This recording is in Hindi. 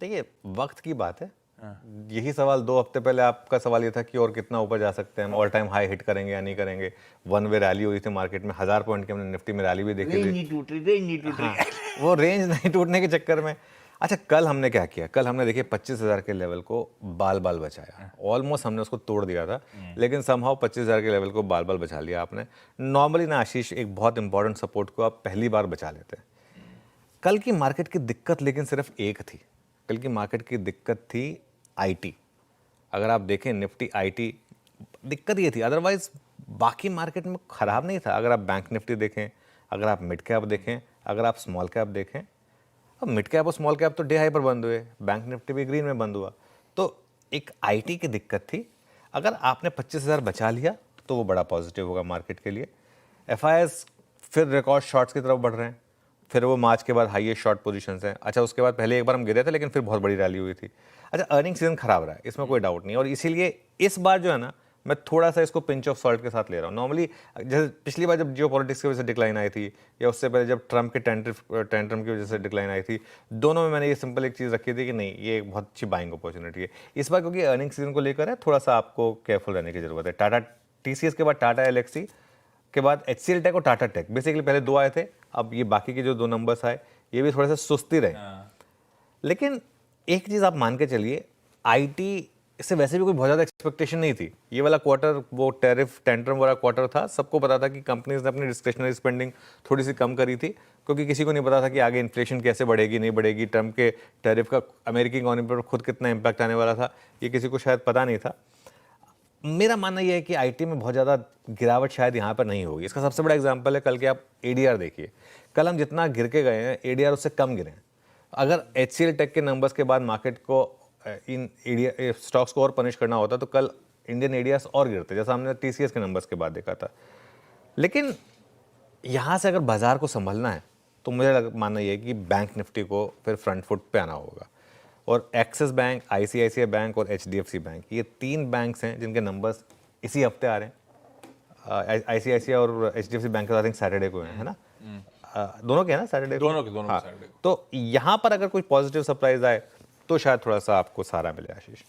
देखिए वक्त की बात है। यही सवाल 2 हफ्ते पहले आपका सवाल ये था कि और कितना ऊपर जा सकते हैं हम, ऑल टाइम हाई हिट करेंगे या नहीं करेंगे। वन वे रैली हुई थी मार्केट में, 1000 पॉइंट की हमने निफ्टी में रैली भी देखी रेंज थी। नहीं टूट रही, रेंज नहीं टूट हाँ, रही। वो रेंज नहीं टूटने के चक्कर में। अच्छा कल हमने क्या किया, कल हमने देखिए 25,000 के लेवल को बाल बाल बचाया। ऑलमोस्ट हमने उसको तोड़ दिया था, लेकिन समहाउ 25,000 के लेवल को बाल बाल बचा लिया आपने। नॉर्मली ना आशीष, एक बहुत इंपॉर्टेंट सपोर्ट को आप पहली बार बचा लेते हैं। कल की मार्केट की दिक्कत लेकिन सिर्फ एक थी, कल की मार्केट की दिक्कत थी आईटी। अगर आप देखें निफ्टी आईटी, दिक्कत ये थी, अदरवाइज बाकी मार्केट में खराब नहीं था। अगर आप बैंक निफ्टी देखें, अगर आप मिड कैप देखें, अगर आप स्मॉल कैप देखें, अब मिड कैप और स्मॉल कैप तो डे हाई पर बंद हुए, बैंक निफ्टी भी ग्रीन में बंद हुआ। तो एक आईटी की दिक्कत थी। अगर आपने 25,000 बचा लिया तो वो बड़ा पॉजिटिव होगा मार्केट के लिए। एफआईएस फिर रिकॉर्ड शॉर्ट्स की तरफ बढ़ रहे हैं, फिर वो मार्च के बाद हाईएस्ट शॉर्ट पोजीशंस हैं। अच्छा उसके बाद पहले एक बार हम गिरे थे, लेकिन फिर बहुत बड़ी रैली हुई थी। अच्छा अर्निंग सीजन खराब रहा है, इसमें कोई डाउट नहीं, और इसीलिए इस बार जो है ना, मैं थोड़ा सा इसको पिंच ऑफ सॉल्ट के साथ ले रहा हूँ। नॉर्मली जैसे पिछली बार जब जियो पॉलिटिक्स की वजह से डिक्लाइन आई थी, या उससे पहले जब ट्रंप के टेंट्रम की वजह से डिक्लाइन आई थी, दोनों में मैंने ये सिंपल एक चीज़ रखी थी कि नहीं, ये एक बहुत अच्छी बाइंग अपॉर्चुनिटी है। इस बार क्योंकि अर्निंग सीजन को लेकर है, थोड़ा सा आपको केयरफुल रहने की जरूरत है। टाटा टीसीएस के बाद टाटा एलेक्सी के बाद एचसीएल टेक और टाटा टेक, बेसिकली पहले 2 आए थे, अब ये बाकी के जो 2 नंबर्स आए ये भी थोड़े से सुस्ती रहे। लेकिन एक चीज़ आप मान के चलिए, आईटी से वैसे भी कोई बहुत ज़्यादा एक्सपेक्टेशन नहीं थी। ये वाला क्वार्टर वो टैरिफ टेंट्रम वाला क्वार्टर था, सबको पता था कि कंपनीज ने अपनी डिस्क्रिशनरी स्पेंडिंग थोड़ी सी कम करी थी, क्योंकि किसी को नहीं पता था कि आगे इन्फ्लेशन कैसे बढ़ेगी नहीं बढ़ेगी, ट्रंप के टैरिफ का अमेरिकी इकोनॉमी पर खुद कितना इम्पैक्ट आने वाला था, ये किसी को शायद पता नहीं था। मेरा मानना यह है कि आईटी में बहुत ज़्यादा गिरावट शायद यहाँ पर नहीं होगी। इसका सबसे बड़ा एग्जांपल है कल के आप एडीआर देखिए। कल हम जितना गिर के गए हैं, एडीआर उससे कम गिरे हैं। अगर एचसीएल टेक के नंबर्स के बाद मार्केट को इन एडीआर स्टॉक्स को और पनिश करना होता तो कल इंडियन एडीआर्स और गिरते, जैसा हमने टीसीएस के नंबर्स के बाद देखा था। लेकिन यहाँ से अगर बाजार को संभलना है तो मुझे मानना यह है कि बैंक निफ्टी को फिर फ्रंट फुट पे आना होगा। और एक्सिस बैंक, आईसीआईसीआई बैंक और एचडीएफसी बैंक, ये 3 बैंक्स हैं जिनके नंबर्स इसी हफ्ते आ रहे हैं। आईसीआईसीआई और HDFC bank I think Saturday को है ना? दोनों के है ना सैटरडे को? दोनों के हाँ। सैटरडे को। तो यहाँ पर अगर कोई पॉजिटिव सरप्राइज आए तो शायद थोड़ा सा आपको सहारा मिले आशीष।